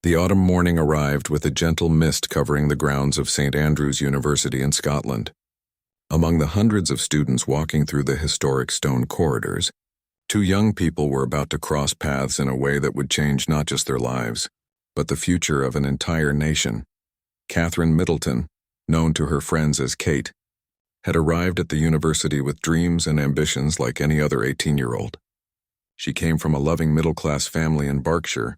The autumn morning arrived with a gentle mist covering the grounds of St. Andrew's University in Scotland. Among the hundreds of students walking through the historic stone corridors, two young people were about to cross paths in a way that would change not just their lives, but the future of an entire nation. Catherine Middleton, known to her friends as Kate, had arrived at the university with dreams and ambitions like any other 18-year-old. She came from a loving middle-class family in Berkshire,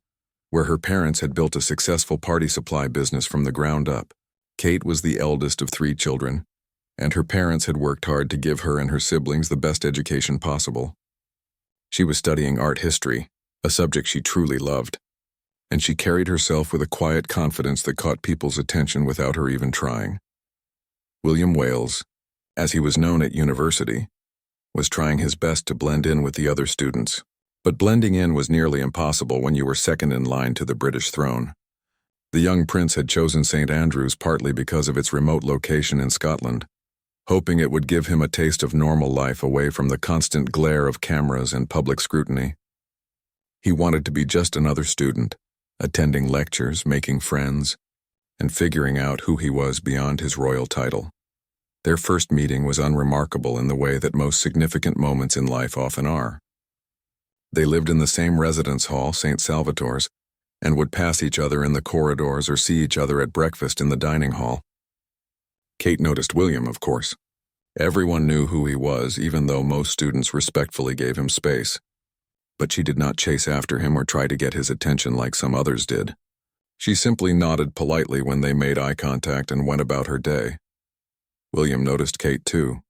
where her parents had built a successful party supply business from the ground up. Kate was the eldest of 3 children, and her parents had worked hard to give her and her siblings the best education possible. She was studying art history, a subject she truly loved, and she carried herself with a quiet confidence that caught people's attention without her even trying. William Wales, as he was known at university, was trying his best to blend in with the other students. But blending in was nearly impossible when you were second in line to the British throne. The young prince had chosen St. Andrews partly because of its remote location in Scotland, hoping it would give him a taste of normal life away from the constant glare of cameras and public scrutiny. He wanted to be just another student, attending lectures, making friends, and figuring out who he was beyond his royal title. Their first meeting was unremarkable in the way that most significant moments in life often are. They lived in the same residence hall, St. Salvator's, and would pass each other in the corridors or see each other at breakfast in the dining hall. Kate noticed William, of course. Everyone knew who he was, even though most students respectfully gave him space. But she did not chase after him or try to get his attention like some others did. She simply nodded politely when they made eye contact and went about her day. William noticed Kate too.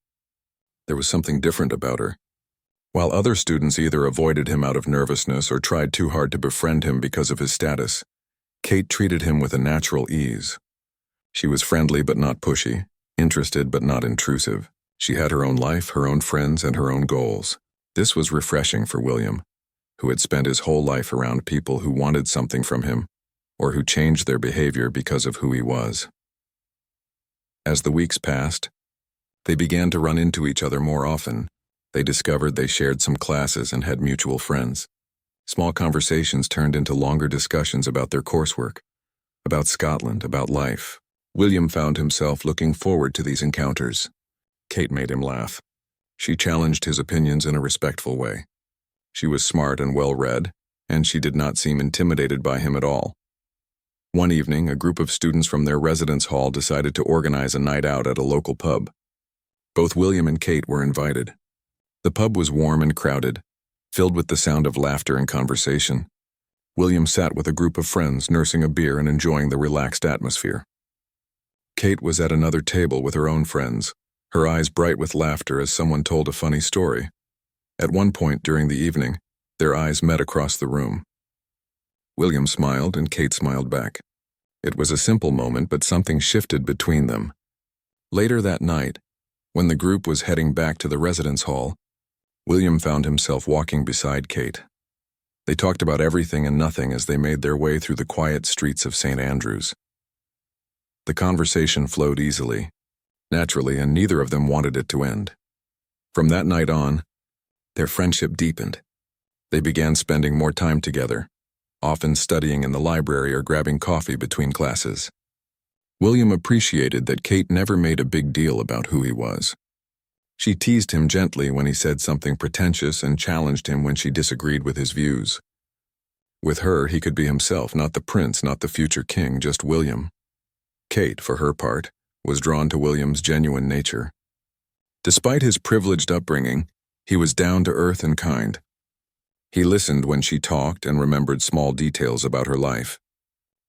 There was something different about her. While other students either avoided him out of nervousness or tried too hard to befriend him because of his status, Kate treated him with a natural ease. She was friendly but not pushy, interested but not intrusive. She had her own life, her own friends, and her own goals. This was refreshing for William, who had spent his whole life around people who wanted something from him, or who changed their behavior because of who he was. As the weeks passed, they began to run into each other more often. They discovered they shared some classes and had mutual friends. Small conversations turned into longer discussions about their coursework, about Scotland, about life. William found himself looking forward to these encounters. Kate made him laugh. She challenged his opinions in a respectful way. She was smart and well-read, and she did not seem intimidated by him at all. One evening, a group of students from their residence hall decided to organize a night out at a local pub. Both William and Kate were invited. The pub was warm and crowded, filled with the sound of laughter and conversation. William sat with a group of friends, nursing a beer and enjoying the relaxed atmosphere. Kate was at another table with her own friends, her eyes bright with laughter as someone told a funny story. At one point during the evening, their eyes met across the room. William smiled and Kate smiled back. It was a simple moment, but something shifted between them. Later that night, when the group was heading back to the residence hall, William found himself walking beside Kate. They talked about everything and nothing as they made their way through the quiet streets of St. Andrews. The conversation flowed easily, naturally, and neither of them wanted it to end. From that night on, their friendship deepened. They began spending more time together, often studying in the library or grabbing coffee between classes. William appreciated that Kate never made a big deal about who he was. She teased him gently when he said something pretentious and challenged him when she disagreed with his views. With her, he could be himself, not the prince, not the future king, just William. Kate, for her part, was drawn to William's genuine nature. Despite his privileged upbringing, he was down to earth and kind. He listened when she talked and remembered small details about her life.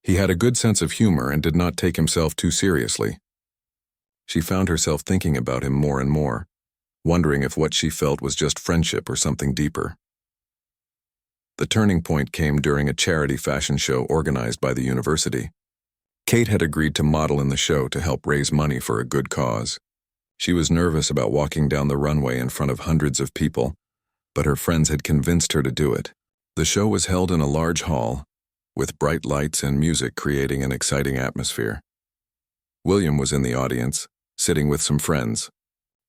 He had a good sense of humor and did not take himself too seriously. She found herself thinking about him more and more, wondering if what she felt was just friendship or something deeper. The turning point came during a charity fashion show organized by the university. Kate had agreed to model in the show to help raise money for a good cause. She was nervous about walking down the runway in front of hundreds of people, but her friends had convinced her to do it. The show was held in a large hall, with bright lights and music creating an exciting atmosphere. William was in the audience, sitting with some friends.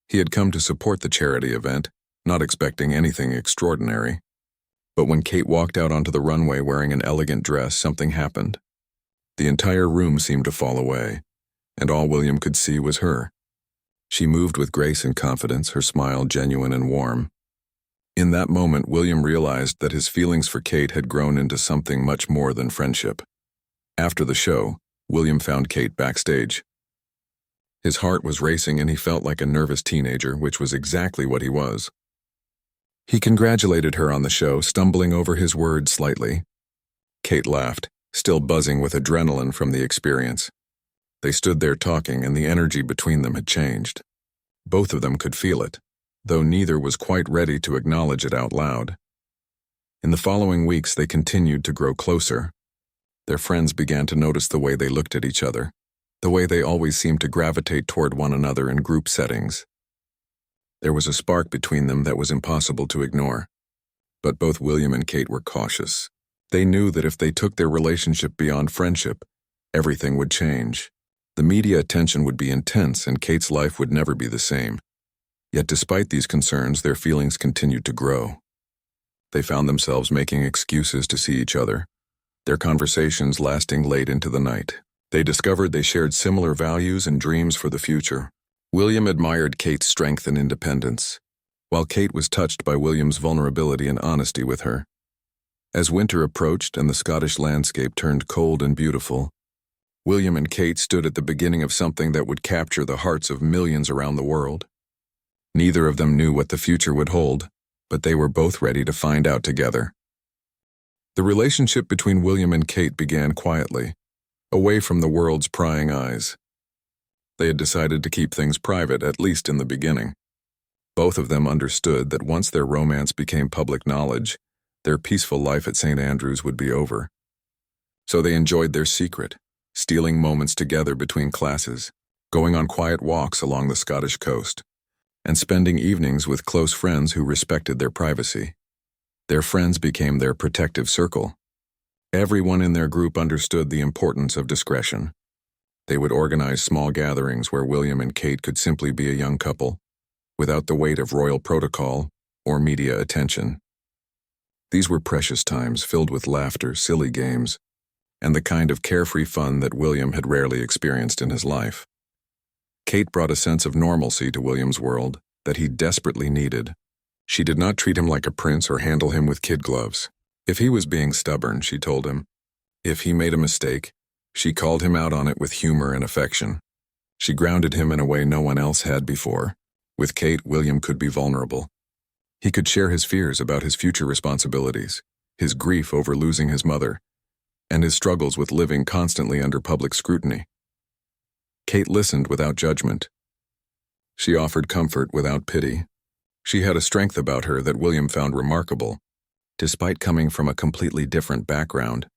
He had come to support the charity event, not expecting anything extraordinary. But when Kate walked out onto the runway wearing an elegant dress, something happened. The entire room seemed to fall away, and all William could see was her. She moved with grace and confidence, her smile genuine and warm. In that moment, William realized that his feelings for Kate had grown into something much more than friendship. After the show, William found Kate backstage. His heart was racing and he felt like a nervous teenager, which was exactly what he was. He congratulated her on the show, stumbling over his words slightly. Kate laughed, still buzzing with adrenaline from the experience. They stood there talking, and the energy between them had changed. Both of them could feel it, though neither was quite ready to acknowledge it out loud. In the following weeks, they continued to grow closer. Their friends began to notice the way they looked at each other, the way they always seemed to gravitate toward one another in group settings. There was a spark between them that was impossible to ignore. But both William and Kate were cautious. They knew that if they took their relationship beyond friendship, everything would change. The media attention would be intense and Kate's life would never be the same. Yet despite these concerns, their feelings continued to grow. They found themselves making excuses to see each other, their conversations lasting late into the night. They discovered they shared similar values and dreams for the future. William admired Kate's strength and independence, while Kate was touched by William's vulnerability and honesty with her. As winter approached and the Scottish landscape turned cold and beautiful, William and Kate stood at the beginning of something that would capture the hearts of millions around the world. Neither of them knew what the future would hold, but they were both ready to find out together. The relationship between William and Kate began quietly, away from the world's prying eyes. They had decided to keep things private, at least in the beginning. Both of them understood that once their romance became public knowledge, their peaceful life at St. Andrews would be over. So they enjoyed their secret, stealing moments together between classes, going on quiet walks along the Scottish coast, and spending evenings with close friends who respected their privacy. Their friends became their protective circle. Everyone in their group understood the importance of discretion. They would organize small gatherings where William and Kate could simply be a young couple, without the weight of royal protocol or media attention. These were precious times filled with laughter, silly games, and the kind of carefree fun that William had rarely experienced in his life. Kate brought a sense of normalcy to William's world that he desperately needed. She did not treat him like a prince or handle him with kid gloves. If he was being stubborn, she told him. If he made a mistake, she called him out on it with humor and affection. She grounded him in a way no one else had before. With Kate, William could be vulnerable. He could share his fears about his future responsibilities, his grief over losing his mother, and his struggles with living constantly under public scrutiny. Kate listened without judgment. She offered comfort without pity. She had a strength about her that William found remarkable. Despite coming from a completely different background,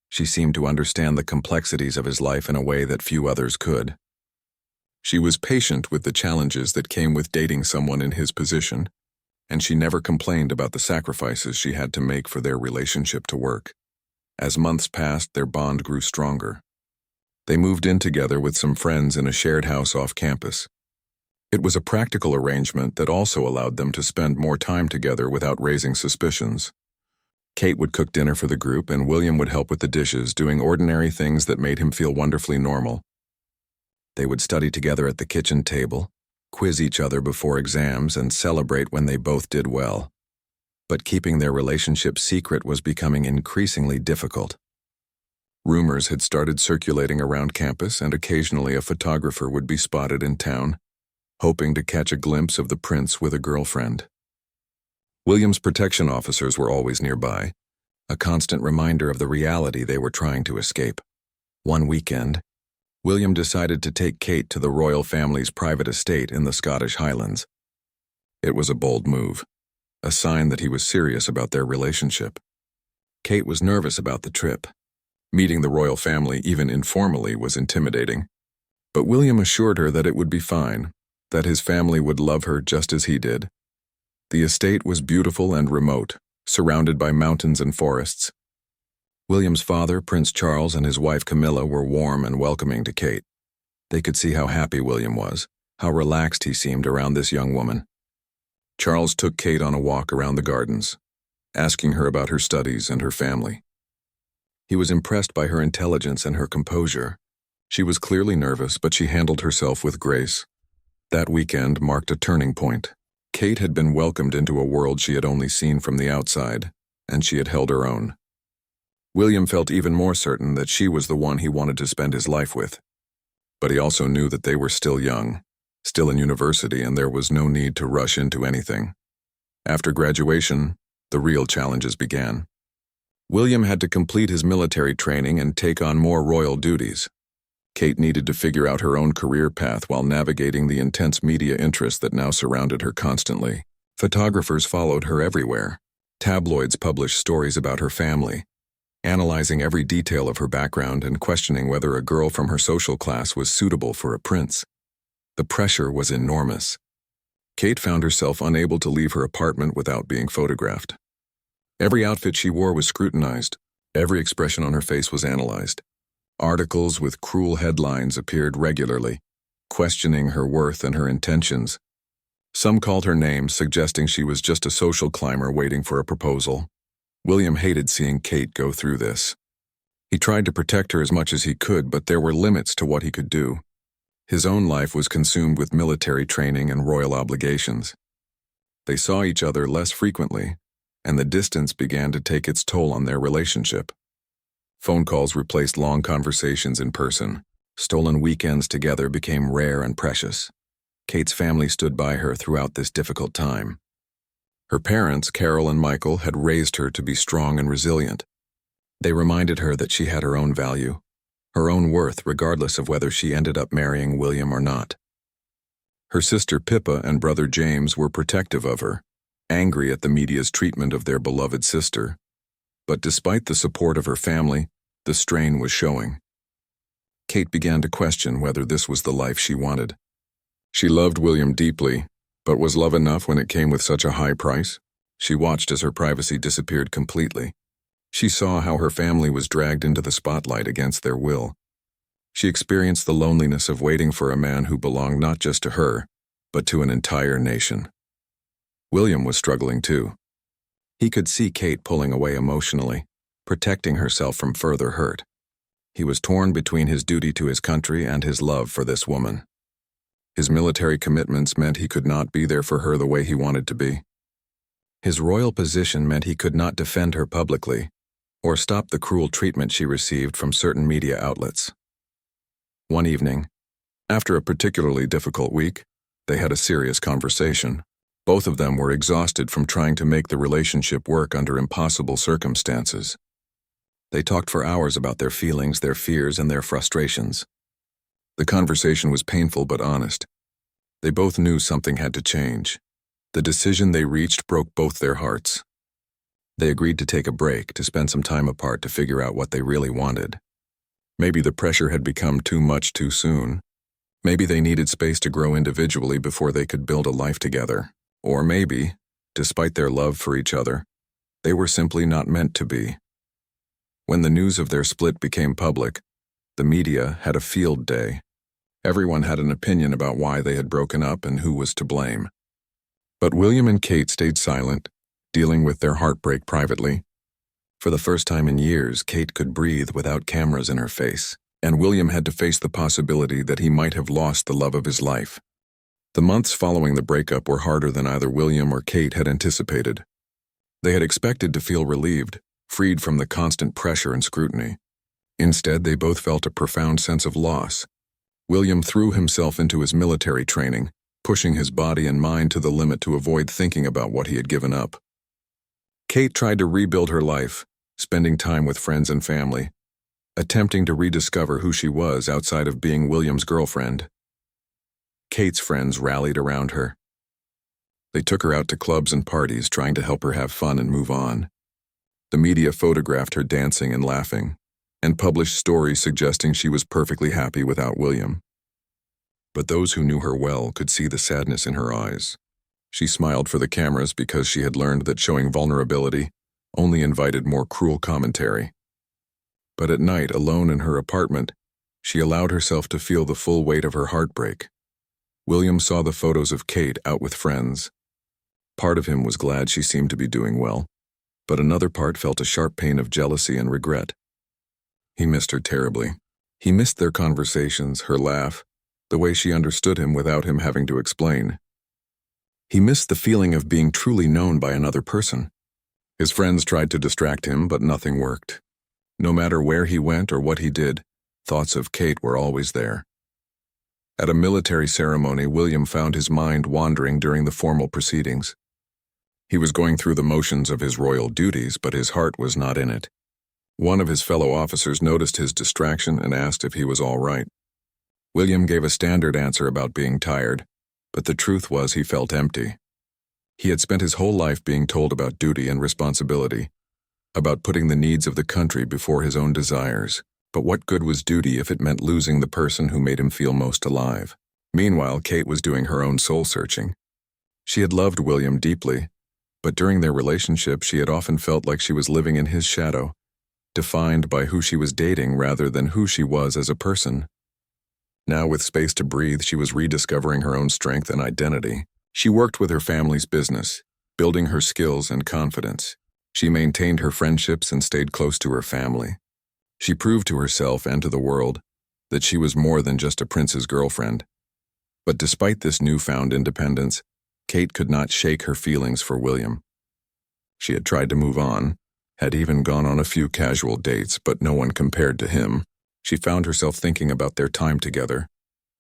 she seemed to understand the complexities of his life in a way that few others could. She was patient with the challenges that came with dating someone in his position, and she never complained about the sacrifices she had to make for their relationship to work. As months passed, their bond grew stronger. They moved in together with some friends in a shared house off campus. It was a practical arrangement that also allowed them to spend more time together without raising suspicions. Kate would cook dinner for the group, and William would help with the dishes, doing ordinary things that made him feel wonderfully normal. They would study together at the kitchen table, quiz each other before exams, and celebrate when they both did well. But keeping their relationship secret was becoming increasingly difficult. Rumors had started circulating around campus, and occasionally a photographer would be spotted in town, hoping to catch a glimpse of the prince with a girlfriend. William's protection officers were always nearby, a constant reminder of the reality they were trying to escape. One weekend, William decided to take Kate to the royal family's private estate in the Scottish Highlands. It was a bold move, a sign that he was serious about their relationship. Kate was nervous about the trip. Meeting the royal family, even informally, was intimidating. But William assured her that it would be fine, that his family would love her just as he did. The estate was beautiful and remote, surrounded by mountains and forests. William's father, Prince Charles, and his wife Camilla were warm and welcoming to Kate. They could see how happy William was, how relaxed he seemed around this young woman. Charles took Kate on a walk around the gardens, asking her about her studies and her family. He was impressed by her intelligence and her composure. She was clearly nervous, but she handled herself with grace. That weekend marked a turning point. Kate had been welcomed into a world she had only seen from the outside, and she had held her own. William felt even more certain that she was the one he wanted to spend his life with. But he also knew that they were still young, still in university, and there was no need to rush into anything. After graduation, the real challenges began. William had to complete his military training and take on more royal duties. Kate needed to figure out her own career path while navigating the intense media interest that now surrounded her constantly. Photographers followed her everywhere. Tabloids published stories about her family, analyzing every detail of her background and questioning whether a girl from her social class was suitable for a prince. The pressure was enormous. Kate found herself unable to leave her apartment without being photographed. Every outfit she wore was scrutinized. Every expression on her face was analyzed. Articles with cruel headlines appeared regularly, questioning her worth and her intentions. Some called her names, suggesting she was just a social climber waiting for a proposal. William hated seeing Kate go through this. He tried to protect her as much as he could, but there were limits to what he could do. His own life was consumed with military training and royal obligations. They saw each other less frequently, and the distance began to take its toll on their relationship. Phone calls replaced long conversations in person. Stolen weekends together became rare and precious. Kate's family stood by her throughout this difficult time. Her parents, Carol and Michael, had raised her to be strong and resilient. They reminded her that she had her own value, her own worth, regardless of whether she ended up marrying William or not. Her sister Pippa and brother James were protective of her, angry at the media's treatment of their beloved sister. But despite the support of her family, the strain was showing. Kate began to question whether this was the life she wanted. She loved William deeply, but was love enough when it came with such a high price? She watched as her privacy disappeared completely. She saw how her family was dragged into the spotlight against their will. She experienced the loneliness of waiting for a man who belonged not just to her, but to an entire nation. William was struggling too. He could see Kate pulling away emotionally, protecting herself from further hurt. He was torn between his duty to his country and his love for this woman. His military commitments meant he could not be there for her the way he wanted to be. His royal position meant he could not defend her publicly, or stop the cruel treatment she received from certain media outlets. One evening, after a particularly difficult week, they had a serious conversation. Both of them were exhausted from trying to make the relationship work under impossible circumstances. They talked for hours about their feelings, their fears, and their frustrations. The conversation was painful but honest. They both knew something had to change. The decision they reached broke both their hearts. They agreed to take a break, to spend some time apart to figure out what they really wanted. Maybe the pressure had become too much too soon. Maybe they needed space to grow individually before they could build a life together. Or maybe, despite their love for each other, they were simply not meant to be. When the news of their split became public, the media had a field day. Everyone had an opinion about why they had broken up and who was to blame. But William and Kate stayed silent, dealing with their heartbreak privately. For the first time in years, Kate could breathe without cameras in her face, and William had to face the possibility that he might have lost the love of his life. The months following the breakup were harder than either William or Kate had anticipated. They had expected to feel relieved, freed from the constant pressure and scrutiny. Instead, they both felt a profound sense of loss. William threw himself into his military training, pushing his body and mind to the limit to avoid thinking about what he had given up. Kate tried to rebuild her life, spending time with friends and family, attempting to rediscover who she was outside of being William's girlfriend. Kate's friends rallied around her. They took her out to clubs and parties, trying to help her have fun and move on. The media photographed her dancing and laughing, and published stories suggesting she was perfectly happy without William. But those who knew her well could see the sadness in her eyes. She smiled for the cameras because she had learned that showing vulnerability only invited more cruel commentary. But at night, alone in her apartment, she allowed herself to feel the full weight of her heartbreak. William saw the photos of Kate out with friends. Part of him was glad she seemed to be doing well, but another part felt a sharp pain of jealousy and regret. He missed her terribly. He missed their conversations, her laugh, the way she understood him without him having to explain. He missed the feeling of being truly known by another person. His friends tried to distract him, but nothing worked. No matter where he went or what he did, thoughts of Kate were always there. At a military ceremony, William found his mind wandering during the formal proceedings. He was going through the motions of his royal duties, but his heart was not in it. One of his fellow officers noticed his distraction and asked if he was all right. William gave a standard answer about being tired, but the truth was he felt empty. He had spent his whole life being told about duty and responsibility, about putting the needs of the country before his own desires. But what good was duty if it meant losing the person who made him feel most alive? Meanwhile, Kate was doing her own soul-searching. She had loved William deeply, but during their relationship she had often felt like she was living in his shadow, defined by who she was dating rather than who she was as a person. Now, with space to breathe, she was rediscovering her own strength and identity. She worked with her family's business, building her skills and confidence. She maintained her friendships and stayed close to her family. She proved to herself and to the world that she was more than just a prince's girlfriend. But despite this newfound independence, Kate could not shake her feelings for William. She had tried to move on, had even gone on a few casual dates, but no one compared to him. She found herself thinking about their time together,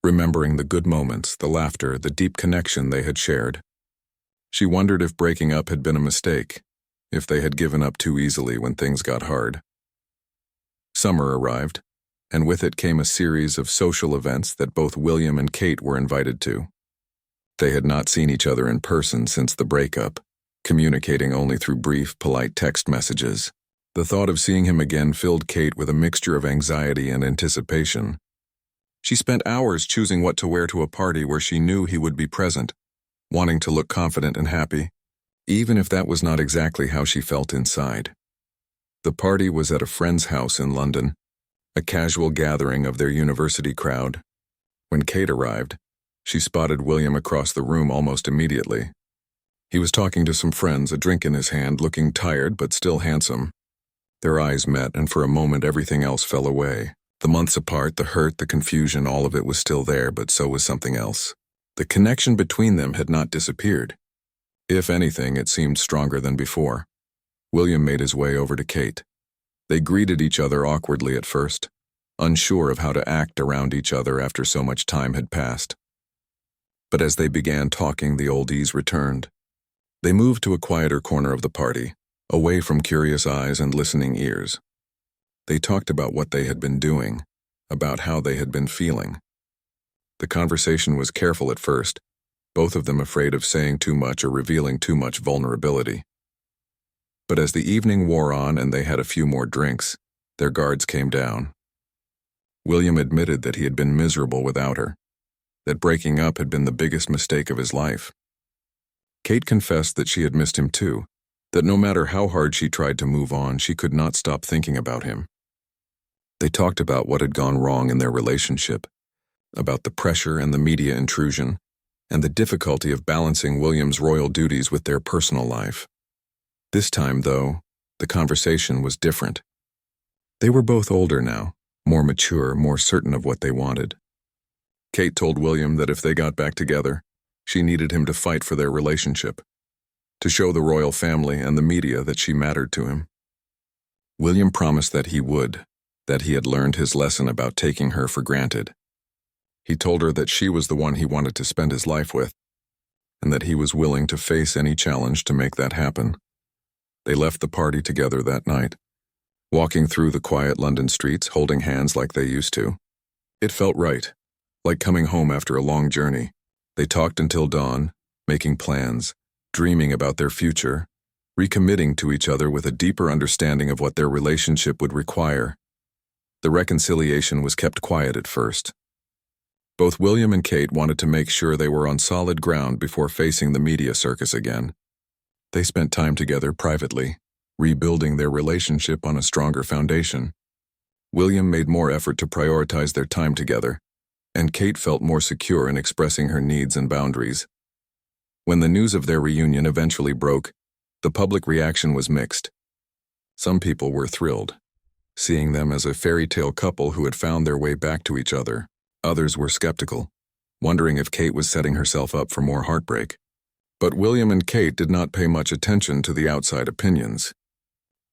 remembering the good moments, the laughter, the deep connection they had shared. She wondered if breaking up had been a mistake, if they had given up too easily when things got hard. Summer arrived, and with it came a series of social events that both William and Kate were invited to. They had not seen each other in person since the breakup, communicating only through brief, polite text messages. The thought of seeing him again filled Kate with a mixture of anxiety and anticipation. She spent hours choosing what to wear to a party where she knew he would be present, wanting to look confident and happy, even if that was not exactly how she felt inside. The party was at a friend's house in London, a casual gathering of their university crowd. When Kate arrived, she spotted William across the room almost immediately. He was talking to some friends, a drink in his hand, looking tired but still handsome. Their eyes met, and for a moment everything else fell away. The months apart, the hurt, the confusion, all of it was still there, but so was something else. The connection between them had not disappeared. If anything, it seemed stronger than before. William made his way over to Kate. They greeted each other awkwardly at first, unsure of how to act around each other after so much time had passed. But as they began talking, the old ease returned. They moved to a quieter corner of the party, away from curious eyes and listening ears. They talked about what they had been doing, about how they had been feeling. The conversation was careful at first, both of them afraid of saying too much or revealing too much vulnerability. But as the evening wore on and they had a few more drinks, their guards came down. William admitted that he had been miserable without her, that breaking up had been the biggest mistake of his life. Kate confessed that she had missed him too, that no matter how hard she tried to move on, she could not stop thinking about him. They talked about what had gone wrong in their relationship, about the pressure and the media intrusion, and the difficulty of balancing William's royal duties with their personal life. This time, though, the conversation was different. They were both older now, more mature, more certain of what they wanted. Kate told William that if they got back together, she needed him to fight for their relationship, to show the royal family and the media that she mattered to him. William promised that he would, that he had learned his lesson about taking her for granted. He told her that she was the one he wanted to spend his life with, and that he was willing to face any challenge to make that happen. They left the party together that night, walking through the quiet London streets, holding hands like they used to. It felt right, like coming home after a long journey. They talked until dawn, making plans, dreaming about their future, recommitting to each other with a deeper understanding of what their relationship would require. The reconciliation was kept quiet at first. Both William and Kate wanted to make sure they were on solid ground before facing the media circus again. They spent time together privately, rebuilding their relationship on a stronger foundation. William made more effort to prioritize their time together, and Kate felt more secure in expressing her needs and boundaries. When the news of their reunion eventually broke, the public reaction was mixed. Some people were thrilled. seeing them as a fairy tale couple who had found their way back to each other. Others were skeptical, wondering if Kate was setting herself up for more heartbreak. But William and Kate did not pay much attention to the outside opinions.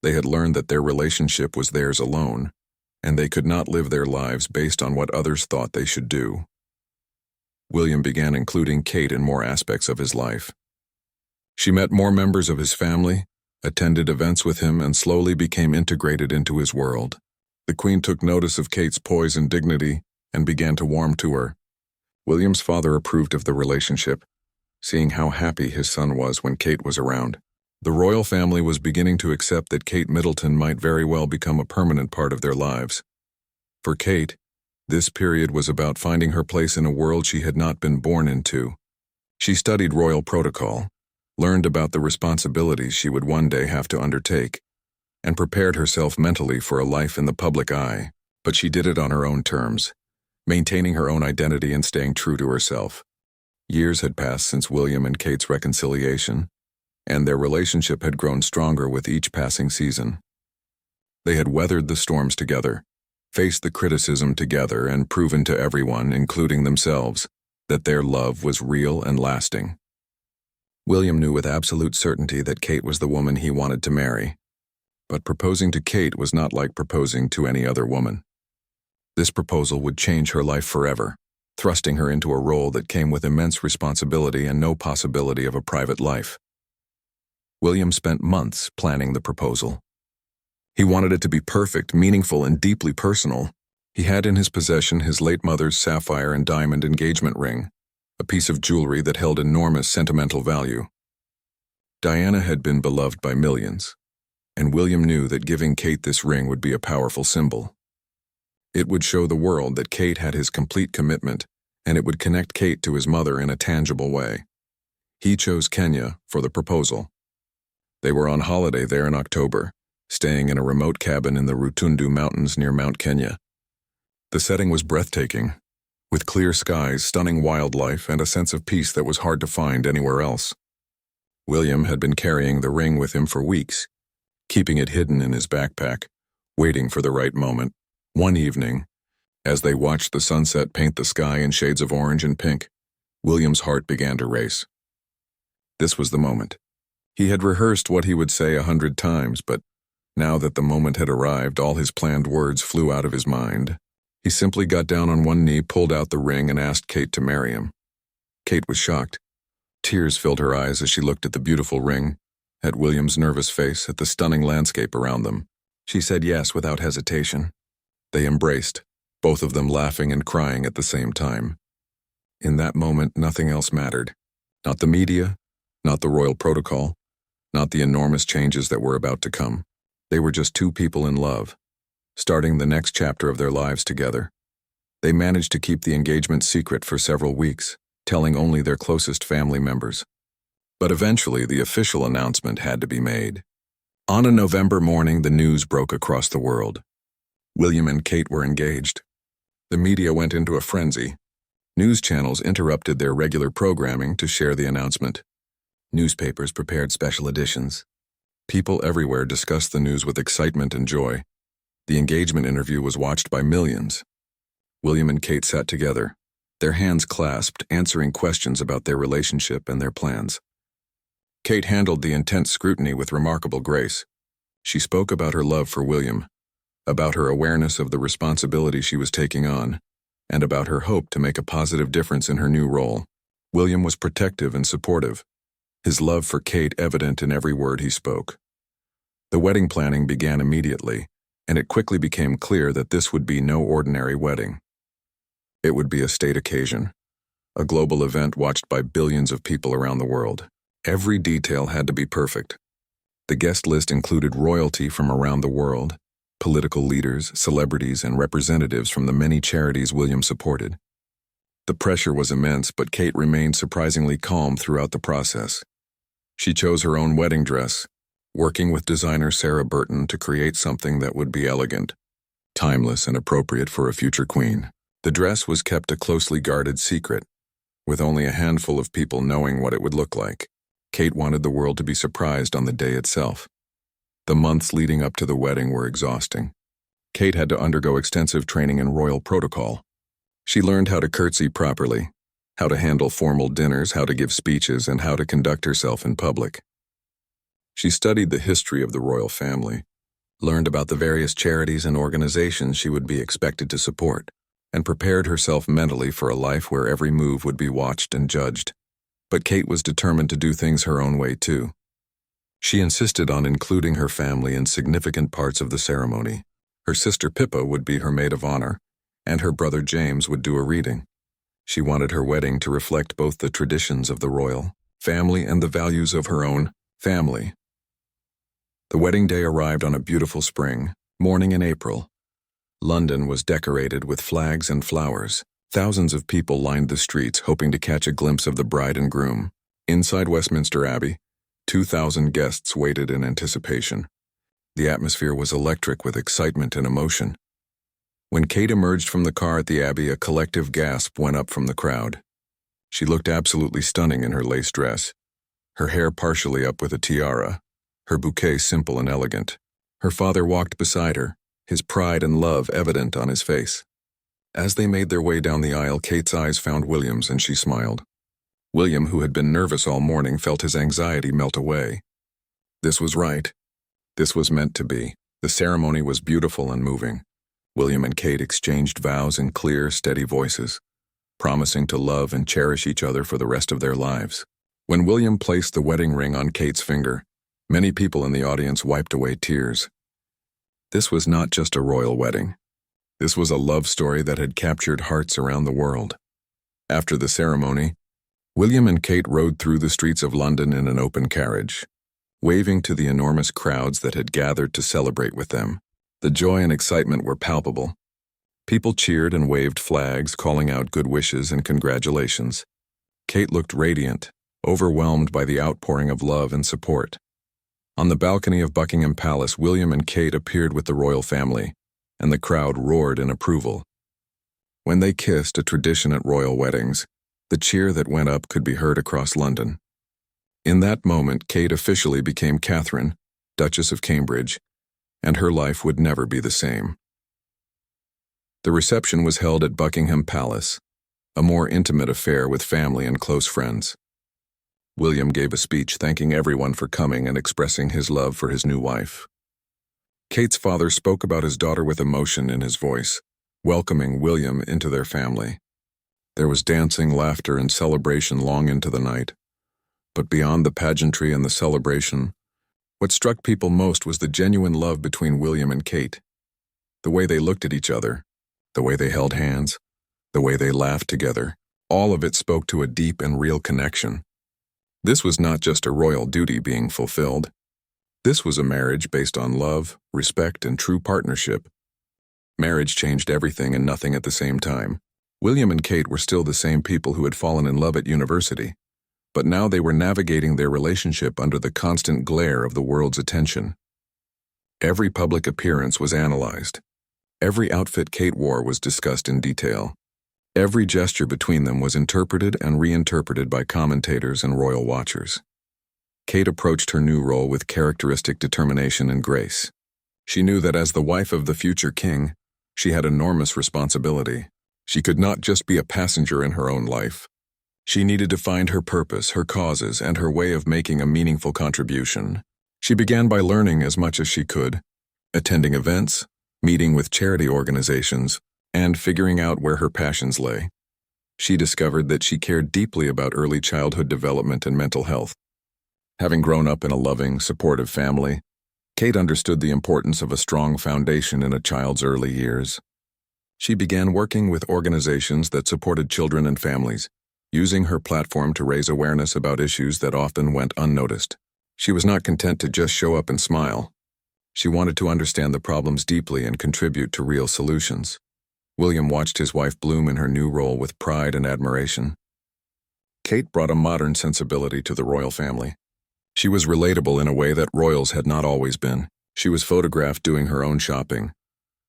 They had learned that their relationship was theirs alone, and they could not live their lives based on what others thought they should do. William began including Kate in more aspects of his life. She met more members of his family, attended events with him, and slowly became integrated into his world. The Queen took notice of Kate's poise and dignity and began to warm to her. William's father approved of the relationship, seeing how happy his son was when Kate was around. The royal family was beginning to accept that Kate Middleton might very well become a permanent part of their lives. For Kate, this period was about finding her place in a world she had not been born into. She studied royal protocol, learned about the responsibilities she would one day have to undertake, and prepared herself mentally for a life in the public eye. But she did it on her own terms, maintaining her own identity and staying true to herself. Years had passed since William and Kate's reconciliation, and their relationship had grown stronger with each passing season. They had weathered the storms together, faced the criticism together, and proven to everyone, including themselves, that their love was real and lasting. William knew with absolute certainty that Kate was the woman he wanted to marry, but proposing to Kate was not like proposing to any other woman. This proposal would change her life forever, thrusting her into a role that came with immense responsibility and no possibility of a private life. William spent months planning the proposal. He wanted it to be perfect, meaningful, and deeply personal. He had in his possession his late mother's sapphire and diamond engagement ring, a piece of jewelry that held enormous sentimental value. Diana had been beloved by millions, and William knew that giving Kate this ring would be a powerful symbol. It would show the world that Kate had his complete commitment, and it would connect Kate to his mother in a tangible way. He chose Kenya for the proposal. They were on holiday there in October, staying in a remote cabin in the Rutundu Mountains near Mount Kenya. The setting was breathtaking, with clear skies, stunning wildlife, and a sense of peace that was hard to find anywhere else. William had been carrying the ring with him for weeks, keeping it hidden in his backpack, waiting for the right moment. One evening, as they watched the sunset paint the sky in shades of orange and pink, William's heart began to race. This was the moment. He had rehearsed what he would say 100 times, but now that the moment had arrived, all his planned words flew out of his mind. He simply got down on one knee, pulled out the ring, and asked Kate to marry him. Kate was shocked. Tears filled her eyes as she looked at the beautiful ring, at William's nervous face, at the stunning landscape around them. She said yes without hesitation. They embraced, both of them laughing and crying at the same time. In that moment, nothing else mattered. Not the media, not the royal protocol, not the enormous changes that were about to come. They were just two people in love, starting the next chapter of their lives together. They managed to keep the engagement secret for several weeks, telling only their closest family members. But eventually, the official announcement had to be made. On a November morning, the news broke across the world. William and Kate were engaged. The media went into a frenzy. News channels interrupted their regular programming to share the announcement. Newspapers prepared special editions. People everywhere discussed the news with excitement and joy. The engagement interview was watched by millions. William and Kate sat together, their hands clasped, answering questions about their relationship and their plans. Kate handled the intense scrutiny with remarkable grace. She spoke about her love for William, about her awareness of the responsibility she was taking on, and about her hope to make a positive difference in her new role. William was protective and supportive, his love for Kate evident in every word he spoke. The wedding planning began immediately, and it quickly became clear that this would be no ordinary wedding. It would be a state occasion, a global event watched by billions of people around the world. Every detail had to be perfect. The guest list included royalty from around the world, political leaders, celebrities, and representatives from the many charities William supported. The pressure was immense, but Kate remained surprisingly calm throughout the process. She chose her own wedding dress, working with designer Sarah Burton to create something that would be elegant, timeless, and appropriate for a future queen. The dress was kept a closely guarded secret, with only a handful of people knowing what it would look like. Kate wanted the world to be surprised on the day itself. The months leading up to the wedding were exhausting. Kate had to undergo extensive training in royal protocol. She learned how to curtsy properly, how to handle formal dinners, how to give speeches, and how to conduct herself in public. She studied the history of the royal family, learned about the various charities and organizations she would be expected to support, and prepared herself mentally for a life where every move would be watched and judged. But Kate was determined to do things her own way too. She insisted on including her family in significant parts of the ceremony. Her sister Pippa would be her maid of honor, and her brother James would do a reading. She wanted her wedding to reflect both the traditions of the royal family and the values of her own family. The wedding day arrived on a beautiful spring morning in April. London was decorated with flags and flowers. Thousands of people lined the streets hoping to catch a glimpse of the bride and groom. Inside Westminster Abbey, 2,000 guests waited in anticipation. The atmosphere was electric with excitement and emotion. When Kate emerged from the car at the Abbey, a collective gasp went up from the crowd. She looked absolutely stunning in her lace dress, her hair partially up with a tiara, her bouquet simple and elegant. Her father walked beside her, his pride and love evident on his face. As they made their way down the aisle, Kate's eyes found William's and she smiled. William, who had been nervous all morning, felt his anxiety melt away. This was right. This was meant to be. The ceremony was beautiful and moving. William and Kate exchanged vows in clear, steady voices, promising to love and cherish each other for the rest of their lives. When William placed the wedding ring on Kate's finger, many people in the audience wiped away tears. This was not just a royal wedding. This was a love story that had captured hearts around the world. After the ceremony, William and Kate rode through the streets of London in an open carriage, waving to the enormous crowds that had gathered to celebrate with them. The joy and excitement were palpable. People cheered and waved flags, calling out good wishes and congratulations. Kate looked radiant, overwhelmed by the outpouring of love and support. On the balcony of Buckingham Palace, William and Kate appeared with the royal family, and the crowd roared in approval. When they kissed, a tradition at royal weddings, the cheer that went up could be heard across London. In that moment, Kate officially became Catherine, Duchess of Cambridge, and her life would never be the same. The reception was held at Buckingham Palace, a more intimate affair with family and close friends. William gave a speech thanking everyone for coming and expressing his love for his new wife. Kate's father spoke about his daughter with emotion in his voice, welcoming William into their family. There was dancing, laughter, and celebration long into the night. But beyond the pageantry and the celebration, what struck people most was the genuine love between William and Kate. The way they looked at each other, the way they held hands, the way they laughed together, all of it spoke to a deep and real connection. This was not just a royal duty being fulfilled. This was a marriage based on love, respect, and true partnership. Marriage changed everything and nothing at the same time. William and Kate were still the same people who had fallen in love at university, but now they were navigating their relationship under the constant glare of the world's attention. Every public appearance was analyzed. Every outfit Kate wore was discussed in detail. Every gesture between them was interpreted and reinterpreted by commentators and royal watchers. Kate approached her new role with characteristic determination and grace. She knew that as the wife of the future king, she had enormous responsibility. She could not just be a passenger in her own life. She needed to find her purpose, her causes, and her way of making a meaningful contribution. She began by learning as much as she could, attending events, meeting with charity organizations, and figuring out where her passions lay. She discovered that she cared deeply about early childhood development and mental health. Having grown up in a loving, supportive family, Kate understood the importance of a strong foundation in a child's early years. She began working with organizations that supported children and families, using her platform to raise awareness about issues that often went unnoticed. She was not content to just show up and smile. She wanted to understand the problems deeply and contribute to real solutions. William watched his wife bloom in her new role with pride and admiration. Kate brought a modern sensibility to the royal family. She was relatable in a way that royals had not always been. She was photographed doing her own shopping,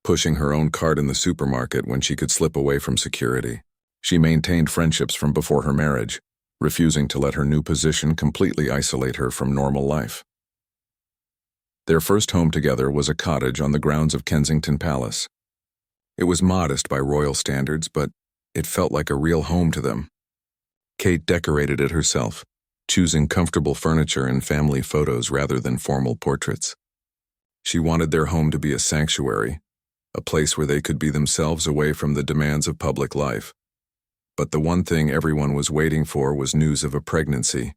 pushing her own cart in the supermarket when she could slip away from security. She maintained friendships from before her marriage, refusing to let her new position completely isolate her from normal life. Their first home together was a cottage on the grounds of Kensington Palace. It was modest by royal standards, but it felt like a real home to them. Kate decorated it herself, choosing comfortable furniture and family photos rather than formal portraits. She wanted their home to be a sanctuary, a place where they could be themselves away from the demands of public life. But the one thing everyone was waiting for was news of a pregnancy.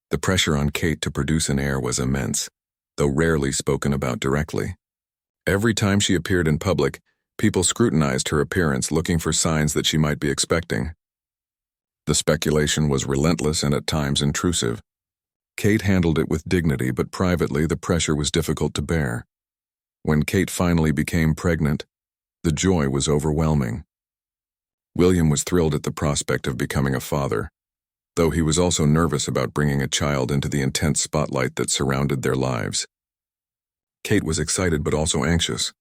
The pressure on Kate to produce an heir was immense, though rarely spoken about directly. Every time she appeared in public, people scrutinized her appearance, looking for signs that she might be expecting. The speculation was relentless and at times intrusive. Kate handled it with dignity, but privately the pressure was difficult to bear. When Kate finally became pregnant, the joy was overwhelming. William was thrilled at the prospect of becoming a father, though he was also nervous about bringing a child into the intense spotlight that surrounded their lives. Kate was excited but also anxious.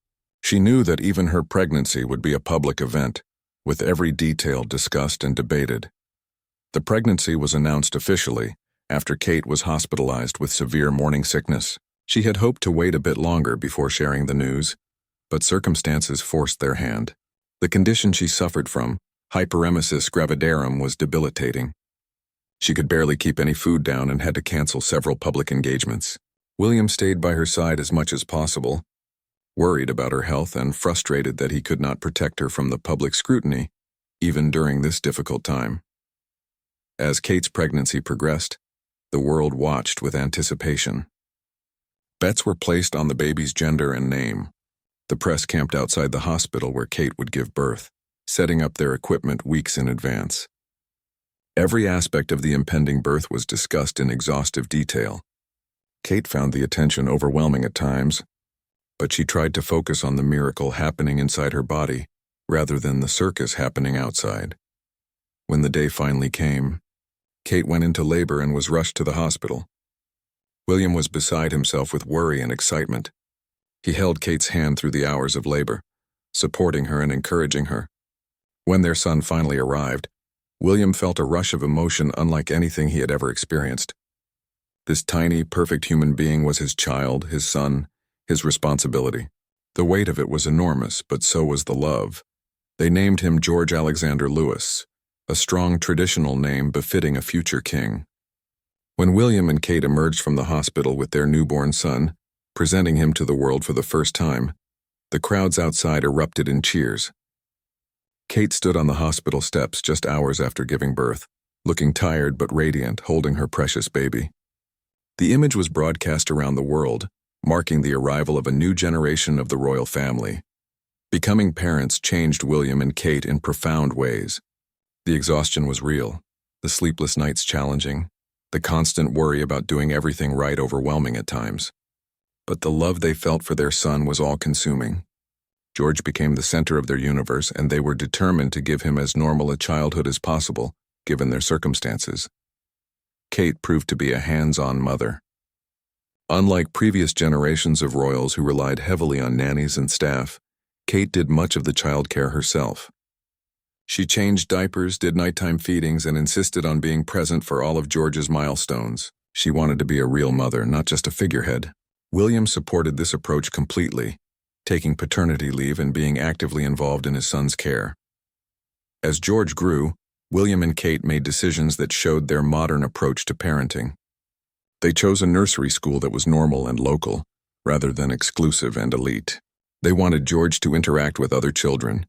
She knew that even her pregnancy would be a public event, with every detail discussed and debated. The pregnancy was announced officially after Kate was hospitalized with severe morning sickness. She had hoped to wait a bit longer before sharing the news, but circumstances forced their hand. The condition she suffered from, hyperemesis gravidarum, was debilitating. She could barely keep any food down and had to cancel several public engagements. William stayed by her side as much as possible, worried about her health and frustrated that he could not protect her from the public scrutiny, even during this difficult time. As Kate's pregnancy progressed, the world watched with anticipation. Bets were placed on the baby's gender and name. The press camped outside the hospital where Kate would give birth, setting up their equipment weeks in advance. Every aspect of the impending birth was discussed in exhaustive detail. Kate found the attention overwhelming at times, but she tried to focus on the miracle happening inside her body rather than the circus happening outside. When the day finally came, Kate went into labor and was rushed to the hospital. William was beside himself with worry and excitement. He held Kate's hand through the hours of labor, supporting her and encouraging her. When their son finally arrived, William felt a rush of emotion unlike anything he had ever experienced. This tiny, perfect human being was his child, his son, his responsibility. The weight of it was enormous, but so was the love. They named him George Alexander Lewis, a strong traditional name befitting a future king. When William and Kate emerged from the hospital with their newborn son, presenting him to the world for the first time, the crowds outside erupted in cheers. Kate stood on the hospital steps just hours after giving birth, looking tired but radiant, holding her precious baby. The image was broadcast around the world, marking the arrival of a new generation of the royal family. Becoming parents changed William and Kate in profound ways. The exhaustion was real, the sleepless nights challenging, the constant worry about doing everything right overwhelming at times. But the love they felt for their son was all-consuming. George became the center of their universe, and they were determined to give him as normal a childhood as possible, given their circumstances. Kate proved to be a hands-on mother. Unlike previous generations of royals who relied heavily on nannies and staff, Kate did much of the childcare herself. She changed diapers, did nighttime feedings, and insisted on being present for all of George's milestones. She wanted to be a real mother, not just a figurehead. William supported this approach completely, taking paternity leave and being actively involved in his son's care. As George grew, William and Kate made decisions that showed their modern approach to parenting. They chose a nursery school that was normal and local, rather than exclusive and elite. They wanted George to interact with other children,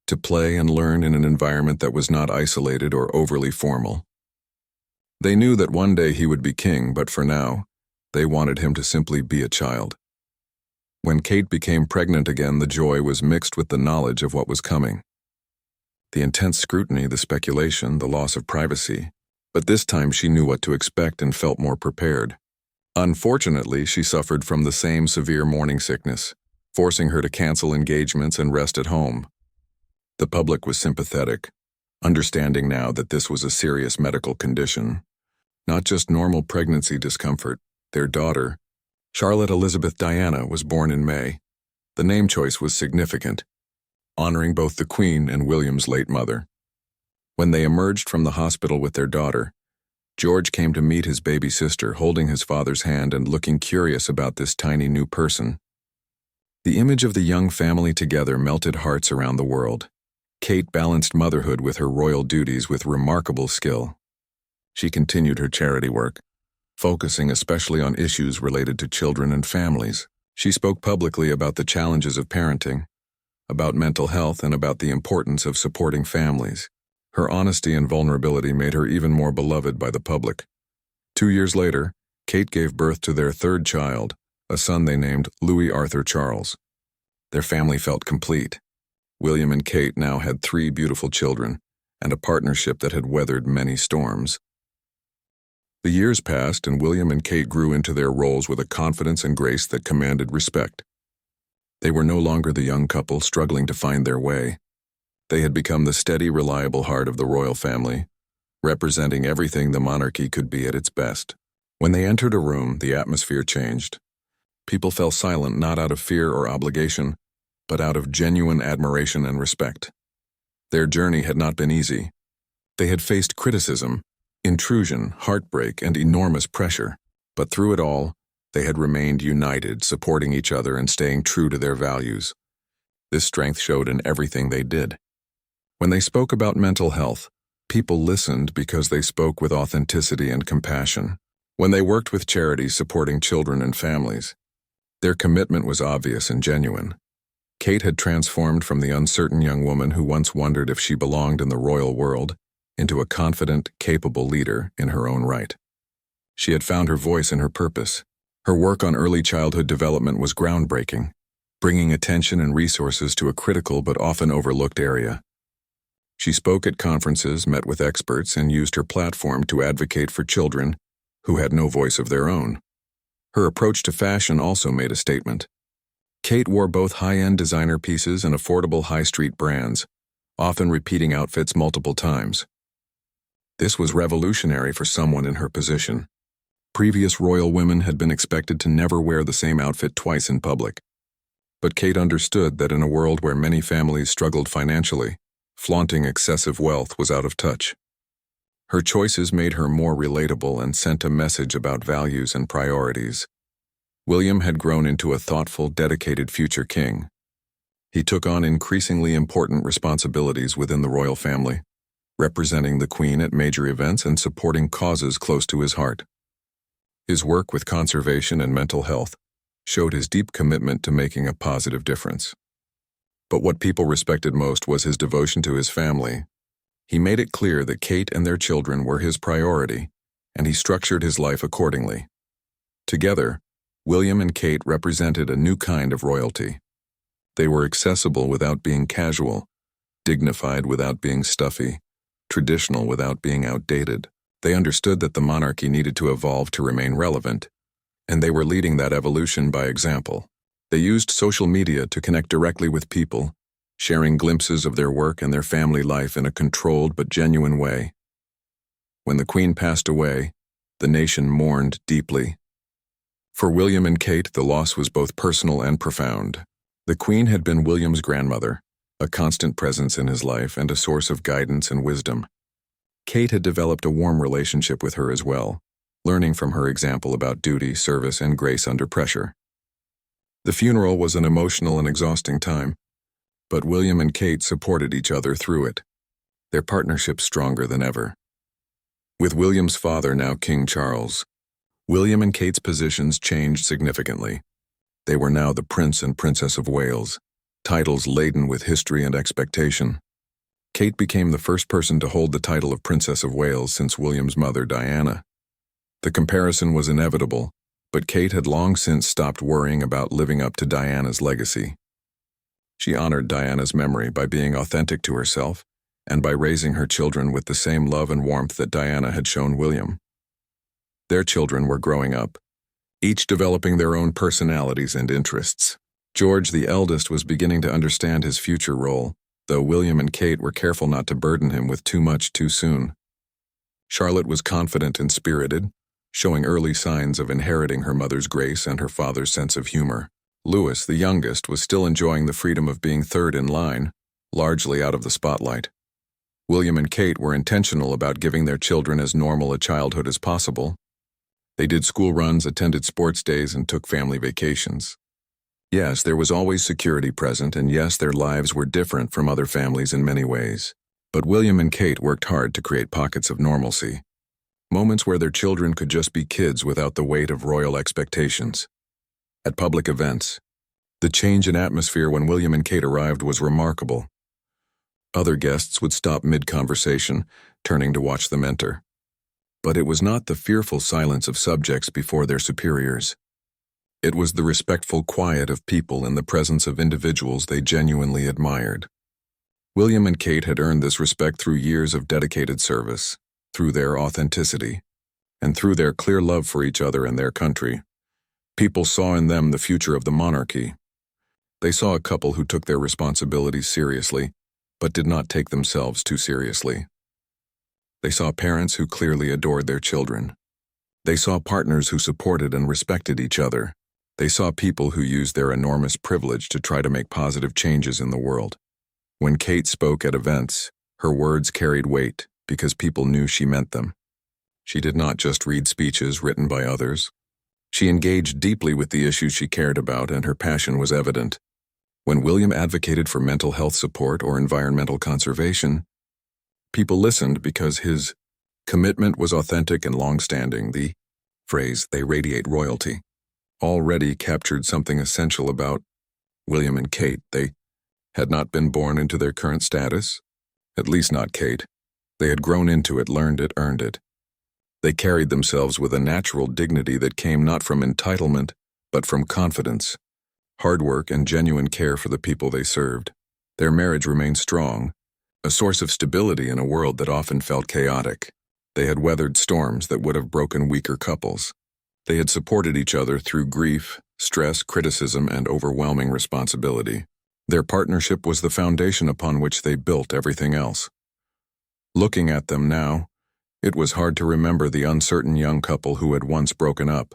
to play and learn in an environment that was not isolated or overly formal. They knew that one day he would be king, but for now, they wanted him to simply be a child. When Kate became pregnant again, the joy was mixed with the knowledge of what was coming. The intense scrutiny, the speculation, the loss of privacy. But this time she knew what to expect and felt more prepared. Unfortunately, she suffered from the same severe morning sickness, forcing her to cancel engagements and rest at home. The public was sympathetic, understanding now that this was a serious medical condition, not just normal pregnancy discomfort. Their daughter, Charlotte Elizabeth Diana, was born in May. The name choice was significant, honoring both the Queen and William's late mother. When they emerged from the hospital with their daughter, George came to meet his baby sister, holding his father's hand and looking curious about this tiny new person. The image of the young family together melted hearts around the world. Kate balanced motherhood with her royal duties with remarkable skill. She continued her charity work, focusing especially on issues related to children and families. She spoke publicly about the challenges of parenting, about mental health, and about the importance of supporting families. Her honesty and vulnerability made her even more beloved by the public. 2 years later, Kate gave birth to their third child, a son they named Louis Arthur Charles. Their family felt complete. William and Kate now had 3 beautiful children, and a partnership that had weathered many storms. The years passed, and William and Kate grew into their roles with a confidence and grace that commanded respect. They were no longer the young couple struggling to find their way. They had become the steady, reliable heart of the royal family, representing everything the monarchy could be at its best. When they entered a room, the atmosphere changed. People fell silent not out of fear or obligation, but out of genuine admiration and respect. Their journey had not been easy. They had faced criticism, intrusion, heartbreak, and enormous pressure, but through it all, they had remained united, supporting each other and staying true to their values. This strength showed in everything they did. When they spoke about mental health, people listened because they spoke with authenticity and compassion. When they worked with charities supporting children and families, their commitment was obvious and genuine. Kate had transformed from the uncertain young woman who once wondered if she belonged in the royal world into a confident, capable leader in her own right. She had found her voice and her purpose. Her work on early childhood development was groundbreaking, bringing attention and resources to a critical but often overlooked area. She spoke at conferences, met with experts, and used her platform to advocate for children who had no voice of their own. Her approach to fashion also made a statement. Kate wore both high-end designer pieces and affordable high-street brands, often repeating outfits multiple times. This was revolutionary for someone in her position. Previous royal women had been expected to never wear the same outfit twice in public. But Kate understood that in a world where many families struggled financially, flaunting excessive wealth was out of touch. Her choices made her more relatable and sent a message about values and priorities. William had grown into a thoughtful, dedicated future king. He took on increasingly important responsibilities within the royal family, representing the Queen at major events and supporting causes close to his heart. His work with conservation and mental health showed his deep commitment to making a positive difference. But what people respected most was his devotion to his family. He made it clear that Kate and their children were his priority, and he structured his life accordingly. Together, William and Kate represented a new kind of royalty. They were accessible without being casual, dignified without being stuffy, traditional without being outdated. They understood that the monarchy needed to evolve to remain relevant, and they were leading that evolution by example. They used social media to connect directly with people, sharing glimpses of their work and their family life in a controlled but genuine way. When the Queen passed away, the nation mourned deeply. For William and Kate, the loss was both personal and profound. The Queen had been William's grandmother, a constant presence in his life and a source of guidance and wisdom. Kate had developed a warm relationship with her as well, learning from her example about duty, service, and grace under pressure. The funeral was an emotional and exhausting time, but William and Kate supported each other through it, their partnership stronger than ever. With William's father now King Charles, William and Kate's positions changed significantly. They were now the Prince and Princess of Wales, titles laden with history and expectation. Kate became the first person to hold the title of Princess of Wales since William's mother, Diana. The comparison was inevitable, but Kate had long since stopped worrying about living up to Diana's legacy. She honored Diana's memory by being authentic to herself and by raising her children with the same love and warmth that Diana had shown William. Their children were growing up, each developing their own personalities and interests. George, the eldest, was beginning to understand his future role, though William and Kate were careful not to burden him with too much too soon. Charlotte was confident and spirited, showing early signs of inheriting her mother's grace and her father's sense of humor. Louis, the youngest, was still enjoying the freedom of being third in line, largely out of the spotlight. William and Kate were intentional about giving their children as normal a childhood as possible. They did school runs, attended sports days, and took family vacations. Yes, there was always security present, and yes, their lives were different from other families in many ways. But William and Kate worked hard to create pockets of normalcy. Moments where their children could just be kids without the weight of royal expectations. At public events, the change in atmosphere when William and Kate arrived was remarkable. Other guests would stop mid-conversation, turning to watch them enter. But it was not the fearful silence of subjects before their superiors. It was the respectful quiet of people in the presence of individuals they genuinely admired. William and Kate had earned this respect through years of dedicated service, through their authenticity, and through their clear love for each other and their country. People saw in them the future of the monarchy. They saw a couple who took their responsibilities seriously, but did not take themselves too seriously. They saw parents who clearly adored their children. They saw partners who supported and respected each other. They saw people who used their enormous privilege to try to make positive changes in the world. When Kate spoke at events, her words carried weight because people knew she meant them. She did not just read speeches written by others. She engaged deeply with the issues she cared about, and her passion was evident. When William advocated for mental health support or environmental conservation, people listened because his commitment was authentic and long-standing. The phrase, "they radiate royalty," already captured something essential about William and Kate. They had not been born into their current status, at least not Kate. They had grown into it, learned it, earned it. They carried themselves with a natural dignity that came not from entitlement, but from confidence, hard work, and genuine care for the people they served. Their marriage remained strong, a source of stability in a world that often felt chaotic. They had weathered storms that would have broken weaker couples. They had supported each other through grief, stress, criticism, and overwhelming responsibility. Their partnership was the foundation upon which they built everything else. Looking at them now, it was hard to remember the uncertain young couple who had once broken up,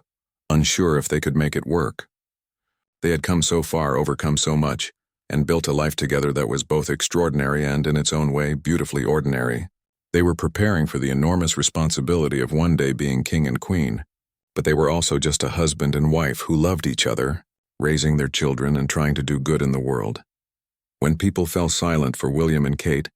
unsure if they could make it work. They had come so far, overcome so much, and built a life together that was both extraordinary and, in its own way, beautifully ordinary. They were preparing for the enormous responsibility of one day being king and queen, but they were also just a husband and wife who loved each other, raising their children and trying to do good in the world. When people fell silent for William and Kate,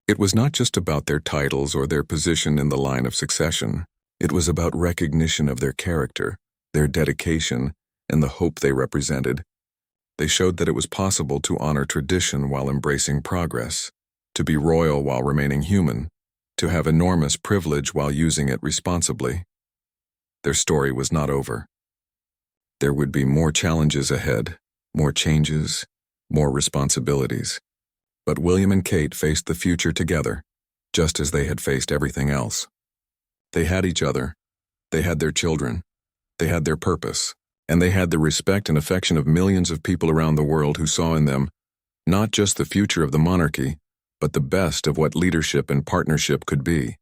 it was not just about their titles or their position in the line of succession. It was about recognition of their character, their dedication, and the hope they represented. They showed that it was possible to honor tradition while embracing progress, to be royal while remaining human, to have enormous privilege while using it responsibly. Their story was not over. There would be more challenges ahead, more changes, more responsibilities. But William and Kate faced the future together, just as they had faced everything else. They had each other, they had their children, they had their purpose, and they had the respect and affection of millions of people around the world who saw in them not just the future of the monarchy, but the best of what leadership and partnership could be.